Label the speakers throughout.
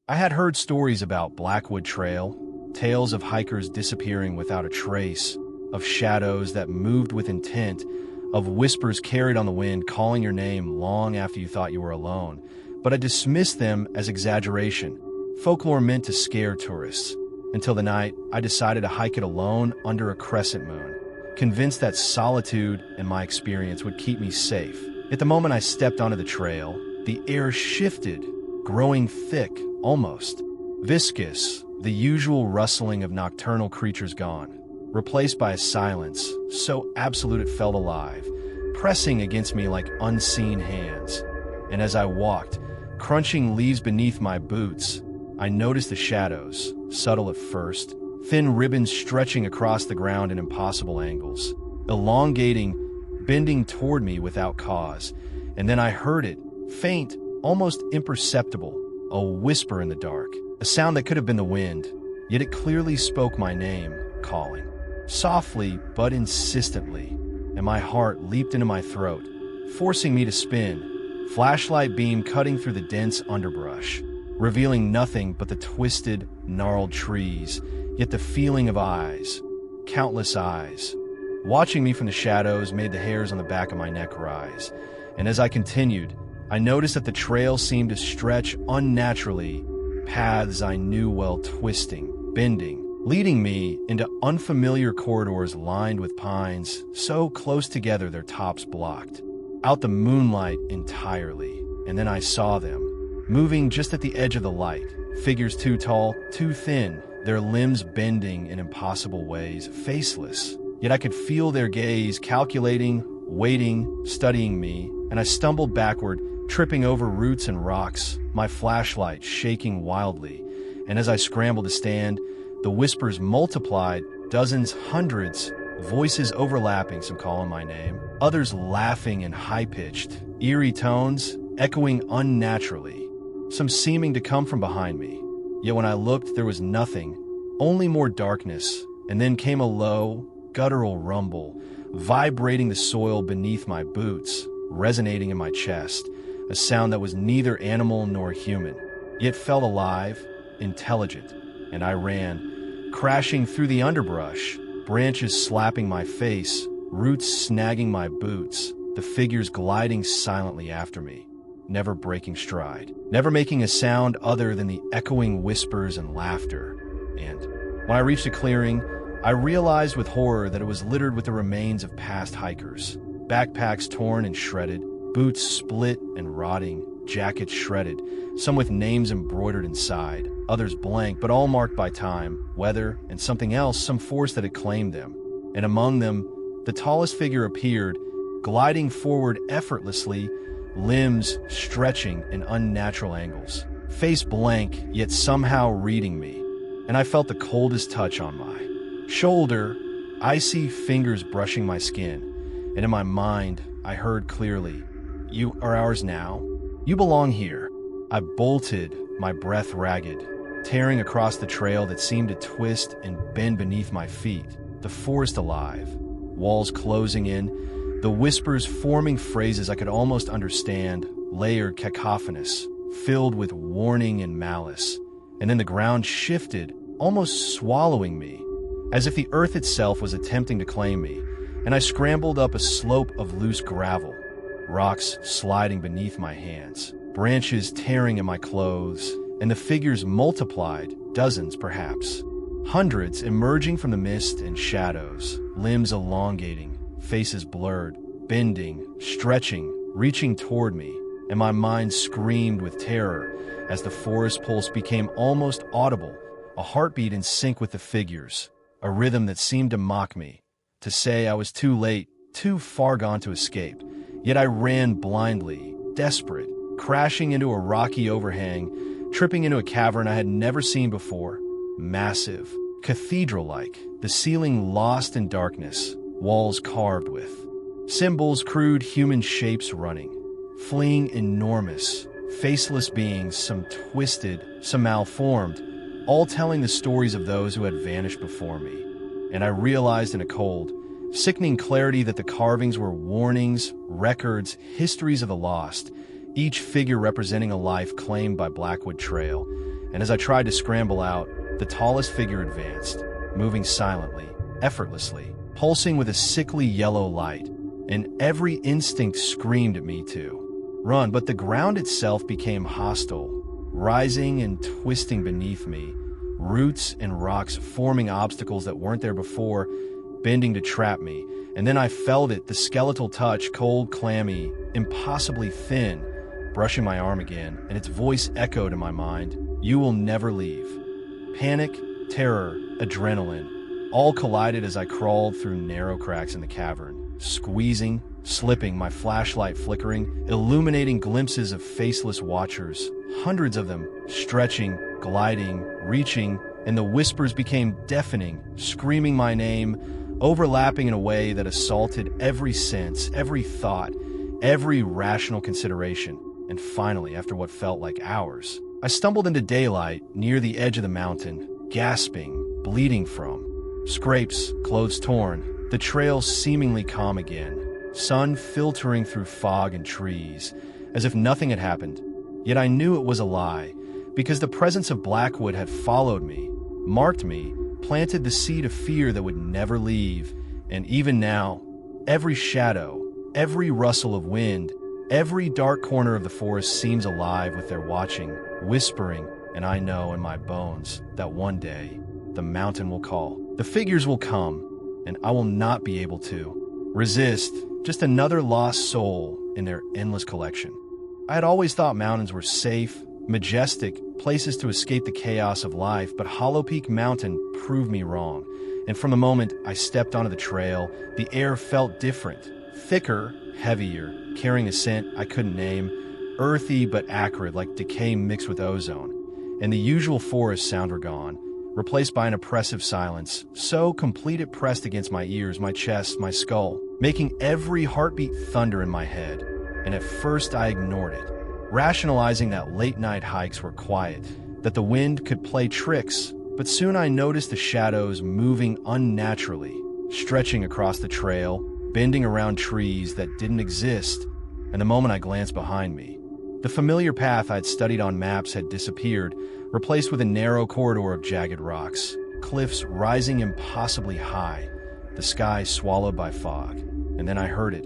Speaker 1: I had heard stories about Blackwood Trail, tales of hikers disappearing without a trace, of shadows that moved with intent, of whispers carried on the wind calling your name long after you thought you were alone. But I dismissed them as exaggeration, folklore meant to scare tourists, until the night I decided to hike it alone under a crescent moon, convinced that solitude and my experience would keep me safe. At the moment I stepped onto the trail, the air shifted, growing thick, almost viscous, the usual rustling of nocturnal creatures gone, replaced by a silence so absolute it felt alive, pressing against me like unseen hands. And as I walked, crunching leaves beneath my boots, I noticed the shadows, subtle at first, thin ribbons stretching across the ground in impossible angles, elongating, bending toward me without cause. And then I heard it, faint, almost imperceptible, a whisper in the dark, a sound that could have been the wind, yet it clearly spoke my name, calling. Softly but insistently, and my heart leaped into my throat, forcing me to spin, flashlight beam cutting through the dense underbrush, revealing nothing but the twisted, gnarled trees, yet the feeling of eyes, countless eyes, watching me from the shadows made the hairs on the back of my neck rise. And as I continued, I noticed that the trail seemed to stretch unnaturally, paths I knew well twisting, bending, leading me into unfamiliar corridors lined with pines, so close together their tops blocked out the moonlight entirely. And then I saw them, moving just at the edge of the light, figures too tall, too thin, their limbs bending in impossible ways, faceless. Yet I could feel their gaze, calculating, waiting, studying me, and I stumbled backward, tripping over roots and rocks, my flashlight shaking wildly. And as I scrambled to stand, the whispers multiplied, dozens, hundreds, voices overlapping, some calling my name, others laughing in high-pitched, eerie tones, echoing unnaturally, some seeming to come from behind me. Yet when I looked, there was nothing, only more darkness, and then came a low, guttural rumble, vibrating the soil beneath my boots, resonating in my chest, a sound that was neither animal nor human, yet felt alive, intelligent, and I ran, crashing through the underbrush, branches slapping my face, roots snagging my boots, the figures gliding silently after me, never breaking stride, never making a sound other than the echoing whispers and laughter. And when I reached a clearing, I realized with horror that it was littered with the remains of past hikers, backpacks torn and shredded, boots split and rotting, jackets shredded, some with names embroidered inside, others blank, but all marked by time, weather, and something else, some force that had claimed them. And among them, the tallest figure appeared, gliding forward effortlessly, limbs stretching in unnatural angles, face blank, yet somehow reading me. And I felt the coldest touch on my shoulder, icy fingers brushing my skin. And in my mind, I heard clearly, "You are ours now. You belong here." I bolted, my breath ragged, tearing across the trail that seemed to twist and bend beneath my feet, the forest alive, walls closing in, the whispers forming phrases I could almost understand, layered, cacophonous, filled with warning and malice. And then the ground shifted, almost swallowing me, as if the earth itself was attempting to claim me, and I scrambled up a slope of loose gravel, rocks sliding beneath my hands, branches tearing at my clothes, and the figures multiplied, dozens perhaps, hundreds emerging from the mist and shadows, limbs elongating, faces blurred, bending, stretching, reaching toward me, and my mind screamed with terror as the forest pulse became almost audible, a heartbeat in sync with the figures, a rhythm that seemed to mock me, to say I was too late, too far gone to escape. Yet I ran blindly, desperate, crashing into a rocky overhang, tripping into a cavern I had never seen before, massive, cathedral-like, the ceiling lost in darkness, walls carved with symbols, crude human shapes running, fleeing enormous, faceless beings, some twisted, some malformed, all telling the stories of those who had vanished before me. And I realized in a cold, sickening clarity that the carvings were warnings, records, histories of the lost, each figure representing a life claimed by Blackwood Trail, and as I tried to scramble out, the tallest figure advanced, moving silently, effortlessly, pulsing with a sickly yellow light, and every instinct screamed at me to run, but the ground itself became hostile, rising and twisting beneath me, roots and rocks forming obstacles that weren't there before, bending to trap me. And then I felt it, the skeletal touch, cold, clammy, impossibly thin, brushing my arm again, and its voice echoed in my mind, "You will never leave." Panic, terror, adrenaline, all collided as I crawled through narrow cracks in the cavern, squeezing, slipping, my flashlight flickering, illuminating glimpses of faceless watchers, hundreds of them, stretching, gliding, reaching, and the whispers became deafening, screaming my name, overlapping in a way that assaulted every sense, every thought, every rational consideration. And finally, after what felt like hours, I stumbled into daylight near the edge of the mountain, gasping, bleeding from scrapes, clothes torn, the trail seemingly calm again, sun filtering through fog and trees, as if nothing had happened. Yet I knew it was a lie, because the presence of Blackwood had followed me, marked me, planted the seed of fear that would never leave. And even now, every shadow, every rustle of wind, every dark corner of the forest seems alive with their watching, whispering, and I know in my bones that one day the mountain will call. The figures will come, and I will not be able to resist, just another lost soul in their endless collection. I had always thought mountains were safe, majestic, places to escape the chaos of life, but Hollow Peak Mountain proved me wrong. And from the moment I stepped onto the trail, the air felt different, thicker, heavier, carrying a scent I couldn't name, earthy but acrid like decay mixed with ozone. And the usual forest sound were gone, replaced by an oppressive silence, so complete it pressed against my ears, my chest, my skull, making every heartbeat thunder in my head. And at first I ignored it, rationalizing that late-night hikes were quiet, that the wind could play tricks, but soon I noticed the shadows moving unnaturally, stretching across the trail, bending around trees that didn't exist, and the moment I glanced behind me, the familiar path I'd studied on maps had disappeared, replaced with a narrow corridor of jagged rocks, cliffs rising impossibly high, the sky swallowed by fog. And then I heard it,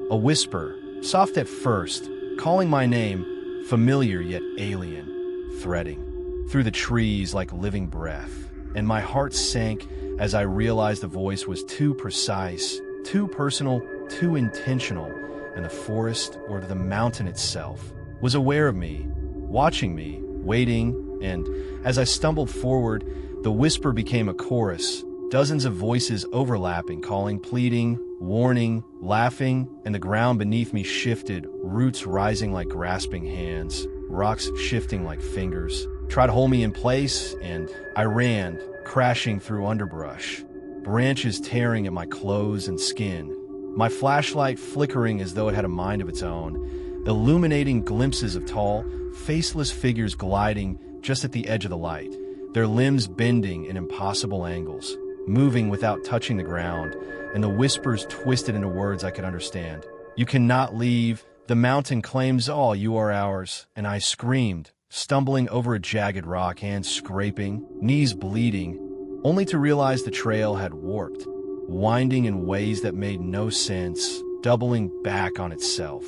Speaker 1: a whisper, soft at first, calling my name, familiar yet alien, threading through the trees like living breath. And my heart sank as I realized the voice was too precise, too personal, too intentional, and the forest, or the mountain itself, was aware of me, watching me, waiting. And as I stumbled forward, the whisper became a chorus, dozens of voices overlapping, calling, pleading, warning, laughing, and the ground beneath me shifted, roots rising like grasping hands, rocks shifting like fingers, tried to hold me in place, and I ran, crashing through underbrush, branches tearing at my clothes and skin, my flashlight flickering as though it had a mind of its own, illuminating glimpses of tall, faceless figures gliding just at the edge of the light, their limbs bending in impossible angles, moving without touching the ground, and the whispers twisted into words I could understand. "You cannot leave. The mountain claims all. You are ours." And I screamed, stumbling over a jagged rock, hands scraping, knees bleeding, only to realize the trail had warped, winding in ways that made no sense, doubling back on itself,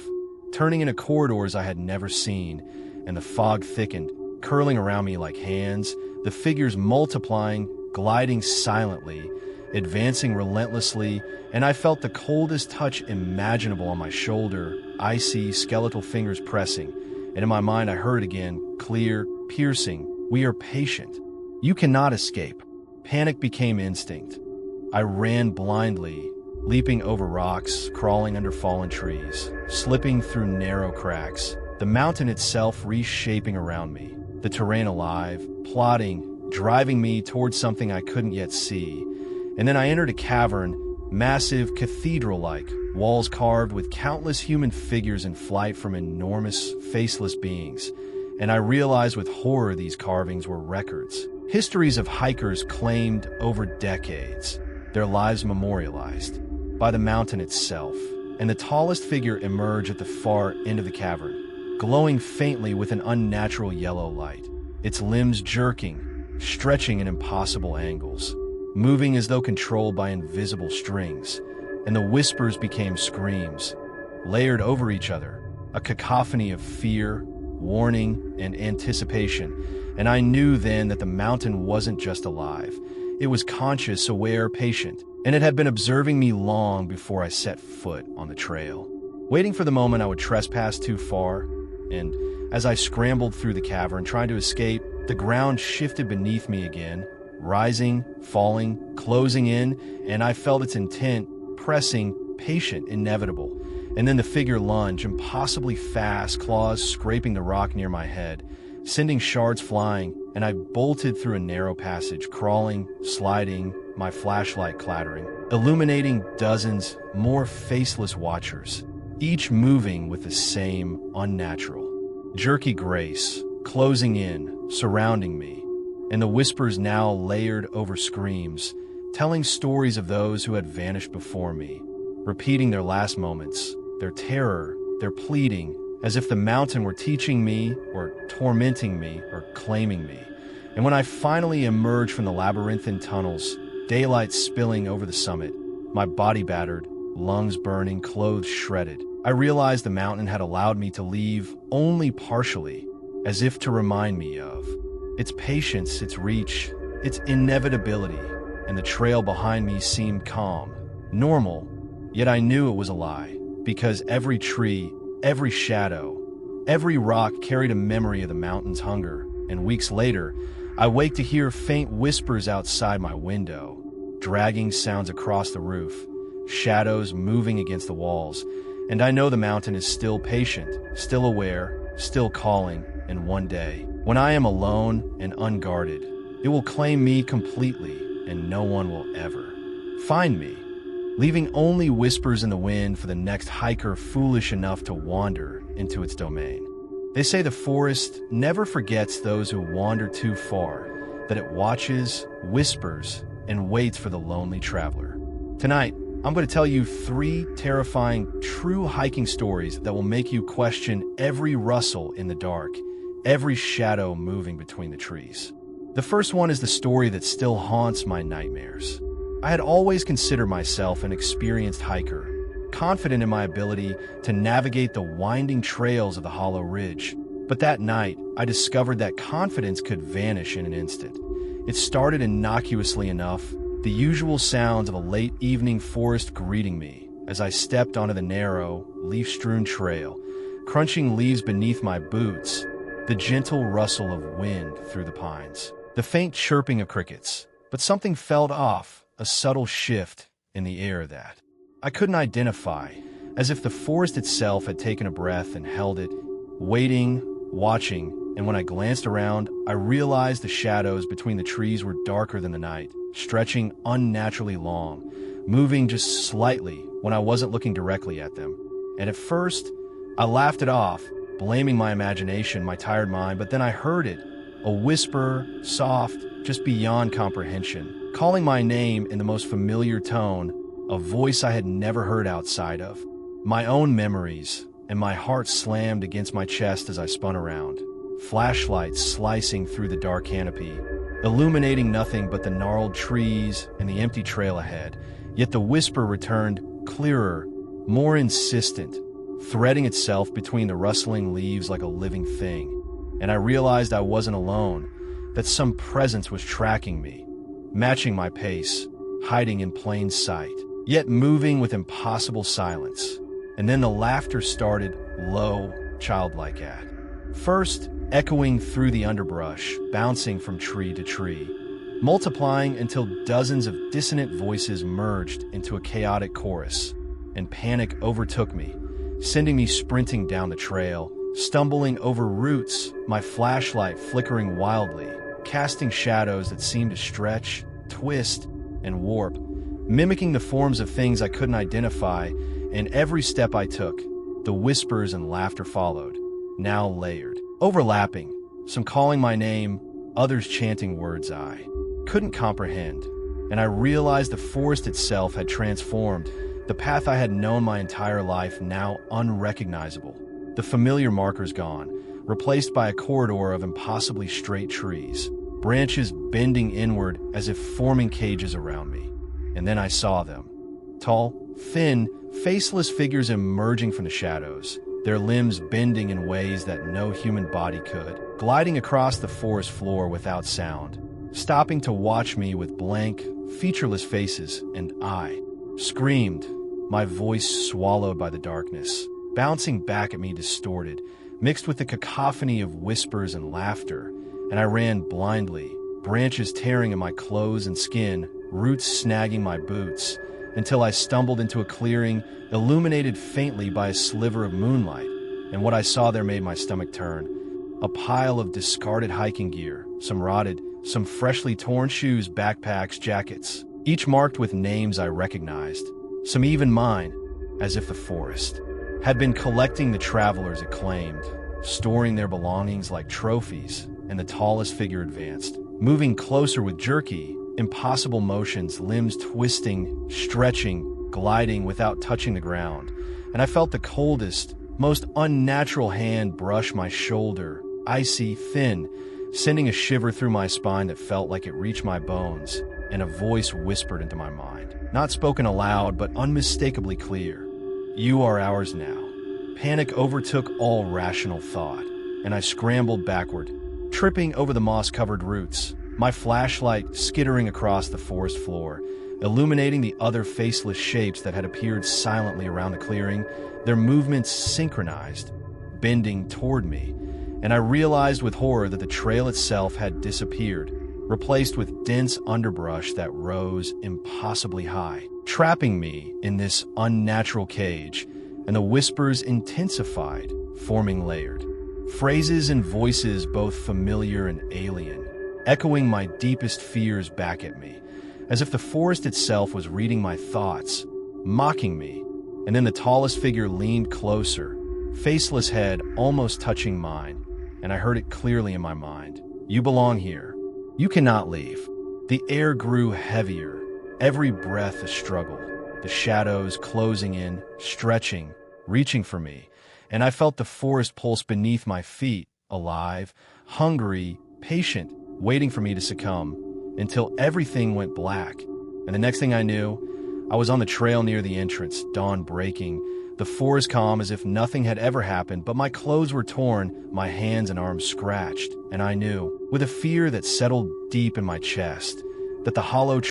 Speaker 1: turning into corridors I had never seen, and the fog thickened, curling around me like hands, the figures multiplying, gliding silently, advancing relentlessly, and I felt the coldest touch imaginable on my shoulder, icy, skeletal fingers pressing, and in my mind I heard again, clear, piercing, "We are patient. You cannot escape." Panic became instinct. I ran blindly, leaping over rocks, crawling under fallen trees, slipping through narrow cracks, the mountain itself reshaping around me, the terrain alive, plotting, driving me towards something I couldn't yet see. And then I entered a cavern, massive, cathedral-like, walls carved with countless human figures in flight from enormous, faceless beings. And I realized with horror these carvings were records, histories of hikers claimed over decades, their lives memorialized by the mountain itself. And the tallest figure emerged at the far end of the cavern, glowing faintly with an unnatural yellow light, its limbs jerking, stretching in impossible angles, moving as though controlled by invisible strings, and the whispers became screams, layered over each other, a cacophony of fear, warning, and anticipation. And I knew then that the mountain wasn't just alive. It was conscious, aware, patient, and it had been observing me long before I set foot on the trail, waiting for the moment I would trespass too far. And as I scrambled through the cavern, trying to escape, the ground shifted beneath me again, rising, falling, closing in, and I felt its intent, pressing, patient, inevitable. And then the figure lunged, impossibly fast, claws scraping the rock near my head, sending shards flying, and I bolted through a narrow passage, crawling, sliding, my flashlight clattering, illuminating dozens more faceless watchers, each moving with the same unnatural, jerky grace, closing in, surrounding me, and the whispers now layered over screams, telling stories of those who had vanished before me, repeating their last moments, their terror, their pleading, as if the mountain were teaching me, or tormenting me, or claiming me. And when I finally emerged from the labyrinthine tunnels, daylight spilling over the summit, my body battered, lungs burning, clothes shredded, I realized the mountain had allowed me to leave only partially, as if to remind me of its patience, its reach, its inevitability, and the trail behind me seemed calm, normal, yet I knew it was a lie, because every tree, every shadow, every rock carried a memory of the mountain's hunger. And weeks later, I wake to hear faint whispers outside my window, dragging sounds across the roof, shadows moving against the walls, and I know the mountain is still patient, still aware, still calling, and one day, when I am alone and unguarded, it will claim me completely, and no one will ever find me, leaving only whispers in the wind for the next hiker foolish enough to wander into its domain. They say the forest never forgets those who wander too far, that it watches, whispers, and waits for the lonely traveler. Tonight, I'm going to tell you 3 terrifying, true hiking stories that will make you question every rustle in the dark, every shadow moving between the trees. The first one is the story that still haunts my nightmares. I had always considered myself an experienced hiker, confident in my ability to navigate the winding trails of the Hollow Ridge. But that night, I discovered that confidence could vanish in an instant. It started innocuously enough, the usual sounds of a late evening forest greeting me as I stepped onto the narrow, leaf-strewn trail, crunching leaves beneath my boots, the gentle rustle of wind through the pines, the faint chirping of crickets. But something felt off, a subtle shift in the air that I couldn't identify, as if the forest itself had taken a breath and held it, waiting, watching, and when I glanced around, I realized the shadows between the trees were darker than the night, stretching unnaturally long, moving just slightly when I wasn't looking directly at them. And at first, I laughed it off, blaming my imagination, my tired mind, but then I heard it, a whisper, soft, just beyond comprehension, calling my name in the most familiar tone, a voice I had never heard outside of my own memories, and my heart slammed against my chest as I spun around, flashlights slicing through the dark canopy, illuminating nothing but the gnarled trees and the empty trail ahead. Yet the whisper returned, clearer, more insistent, threading itself between the rustling leaves like a living thing. And I realized I wasn't alone, that some presence was tracking me, matching my pace, hiding in plain sight, yet moving with impossible silence. And then the laughter started, low, childlike at first, echoing through the underbrush, bouncing from tree to tree, multiplying until dozens of dissonant voices merged into a chaotic chorus, and panic overtook me, sending me sprinting down the trail, stumbling over roots, my flashlight flickering wildly, casting shadows that seemed to stretch, twist, and warp, mimicking the forms of things I couldn't identify. And every step I took, the whispers and laughter followed, now layered, overlapping, some calling my name, others chanting words I couldn't comprehend. And I realized the forest itself had transformed, the path I had known my entire life now unrecognizable, the familiar markers gone, replaced by a corridor of impossibly straight trees, branches bending inward as if forming cages around me. And then I saw them. Tall, thin, faceless figures emerging from the shadows, their limbs bending in ways that no human body could, gliding across the forest floor without sound, stopping to watch me with blank, featureless faces, and I screamed, my voice swallowed by the darkness, bouncing back at me distorted, mixed with the cacophony of whispers and laughter, and I ran blindly, branches tearing at my clothes and skin, roots snagging my boots, until I stumbled into a clearing illuminated faintly by a sliver of moonlight, and what I saw there made my stomach turn. A pile of discarded hiking gear, some rotted, some freshly torn shoes, backpacks, jackets, each marked with names I recognized, some even mine, as if the forest had been collecting the travelers it claimed, storing their belongings like trophies, and the tallest figure advanced, moving closer with jerky, impossible motions, limbs twisting, stretching, gliding without touching the ground, and I felt the coldest, most unnatural hand brush my shoulder, icy, thin, sending a shiver through my spine that felt like it reached my bones, and a voice whispered into my mind, not spoken aloud but unmistakably clear. You are ours now. Panic overtook all rational thought, and I scrambled backward, tripping over the moss-covered roots, my flashlight skittering across the forest floor, illuminating the other faceless shapes that had appeared silently around the clearing, their movements synchronized, bending toward me, and I realized with horror that the trail itself had disappeared, replaced with dense underbrush that rose impossibly high, trapping me in this unnatural cage, and the whispers intensified, forming layered. Phrases and voices both familiar and alien, echoing my deepest fears back at me, as if the forest itself was reading my thoughts, mocking me. And then the tallest figure leaned closer, faceless head almost touching mine, and I heard it clearly in my mind. You belong here. You cannot leave. The air grew heavier, every breath a struggle, the shadows closing in, stretching, reaching for me, and I felt the forest pulse beneath my feet, alive, hungry, patient, waiting for me to succumb, until everything went black. And the next thing I knew, I was on the trail near the entrance, dawn breaking, the forest calm as if nothing had ever happened, but my clothes were torn, my hands and arms scratched, and I knew, with a fear that settled deep in my chest, that the hollow